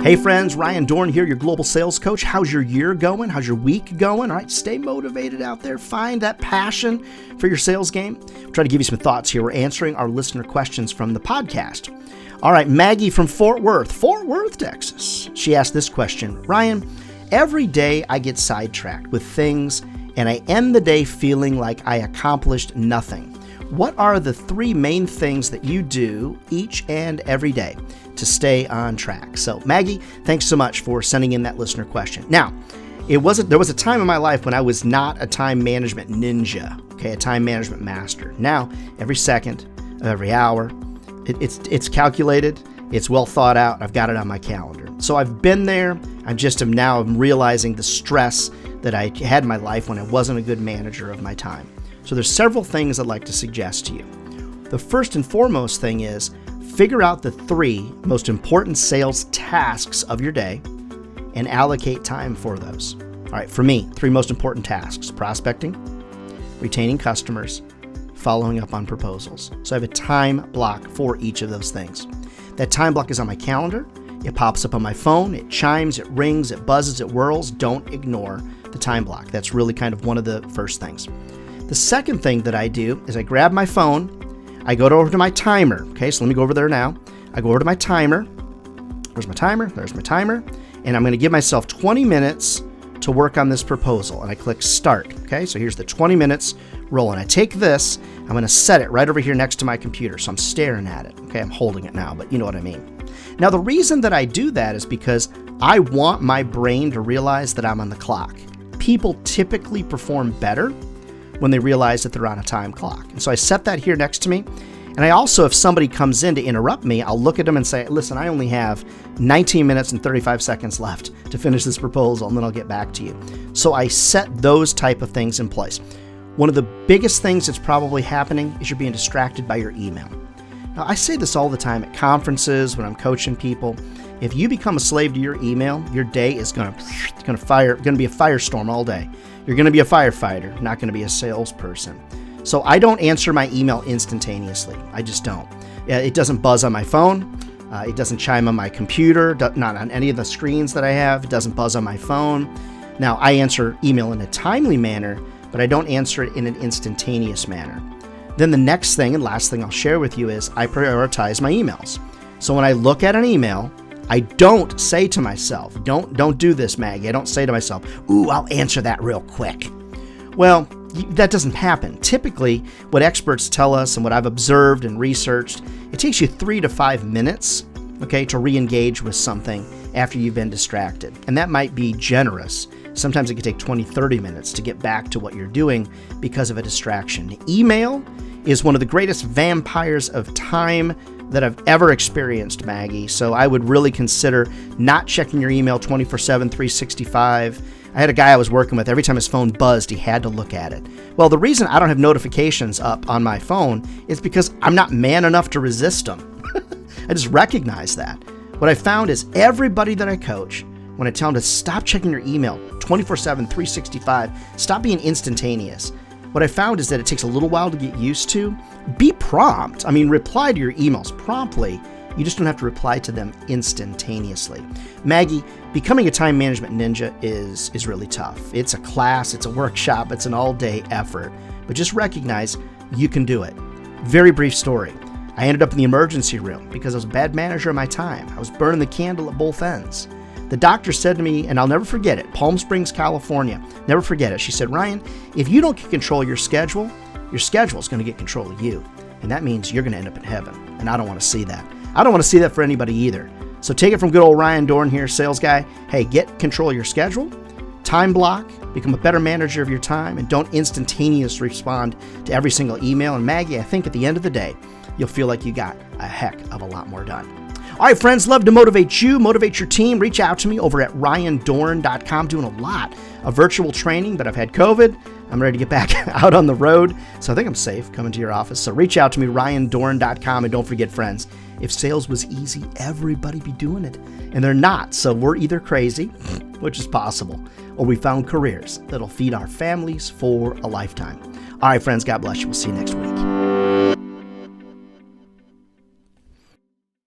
Hey friends, Ryan Dohrn here, your global sales coach. How's your year going? How's your week going? All right, stay motivated out there. Find that passion for your sales game. I'll try to give you some thoughts here. We're answering our listener questions from the podcast. All right, Maggie from Fort Worth, Texas. She asked this question. Ryan, every day I get sidetracked with things and I end the day feeling like I accomplished nothing. What are the 3 main things that you do each and every day to stay on track? So Maggie, thanks so much for sending in that listener question. Now, there was a time in my life when I was not a time management ninja, a time management master. Now, every second of every hour, it's calculated, it's well thought out, I've got it on my calendar. So I've been there, I'm realizing the stress that I had in my life when I wasn't a good manager of my time. So there's several things I'd like to suggest to you. The first and foremost thing is figure out the 3 most important sales tasks of your day and allocate time for those. All right, for me, 3 most important tasks: prospecting, retaining customers, following up on proposals. So I have a time block for each of those things. That time block is on my calendar. It pops up on my phone. It chimes, it rings, it buzzes, it whirls. Don't ignore the time block. That's really kind of one of the first things. The second thing that I do is I grab my phone, I go over to my timer. Okay, so let me go over there now. I go over to my timer. Where's my timer? There's my timer. And I'm going to give myself 20 minutes to work on this proposal. And I click start. Okay, so here's the 20 minutes rolling. I take this, I'm going to set it right over here next to my computer. So I'm staring at it. Okay, I'm holding it now, but you know what I mean. Now, the reason that I do that is because I want my brain to realize that I'm on the clock. People typically perform better when they realize that they're on a time clock. And so I set that here next to me. And I also, if somebody comes in to interrupt me, I'll look at them and say, listen, I only have 19 minutes and 35 seconds left to finish this proposal, and then I'll get back to you. So I set those type of things in place. One of the biggest things that's probably happening is you're being distracted by your email. Now, I say this all the time at conferences, when I'm coaching people. If you become a slave to your email, your day is going to be a firestorm all day. You're going to be a firefighter, not going to be a salesperson. So I don't answer my email instantaneously. I just don't. It doesn't buzz on my phone. It doesn't chime on my computer, not on any of the screens that I have. It doesn't buzz on my phone. Now, I answer email in a timely manner, but I don't answer it in an instantaneous manner. Then the next thing and last thing I'll share with you is I prioritize my emails. So when I look at an email, I don't say to myself, don't do this, Maggie. I don't say to myself, ooh, I'll answer that real quick. Well, that doesn't happen. Typically, what experts tell us and what I've observed and researched, it takes you 3 to 5 minutes, to re-engage with something after you've been distracted. And that might be generous. Sometimes it can take 20, 30 minutes to get back to what you're doing because of a distraction. Email is one of the greatest vampires of time that I've ever experienced, Maggie. So I would really consider not checking your email 24/7, 365. I had a guy I was working with, every time his phone buzzed, he had to look at it. Well, the reason I don't have notifications up on my phone is because I'm not man enough to resist them. I just recognize that. What I found is everybody that I coach, when I tell them to stop checking your email 24/7, 365, stop being instantaneous. What I found is that it takes a little while to get used to. Be prompt. Reply to your emails promptly. You just don't have to reply to them instantaneously. Maggie, becoming a time management ninja is really tough. It's a class, it's a workshop, it's an all-day effort. But just recognize you can do it. Very brief story. I ended up in the emergency room because I was a bad manager of my time. I was burning the candle at both ends. The doctor said to me, and I'll never forget it, Palm Springs, California, never forget it. She said, Ryan, if you don't get control of your schedule is going to get control of you. And that means you're going to end up in heaven. And I don't want to see that. I don't want to see that for anybody either. So take it from good old Ryan Dohrn here, sales guy. Hey, get control of your schedule, time block, become a better manager of your time, and don't instantaneously respond to every single email. And Maggie, I think at the end of the day, you'll feel like you got a heck of a lot more done. All right, friends, love to motivate you, motivate your team. Reach out to me over at ryandohrn.com. Doing a lot of virtual training, but I've had COVID. I'm ready to get back out on the road, so I think I'm safe coming to your office. So reach out to me, ryandohrn.com, and don't forget, friends, if sales was easy, everybody be doing it, and they're not. So we're either crazy, which is possible, or we found careers that'll feed our families for a lifetime. All right, friends, God bless you. We'll see you next week.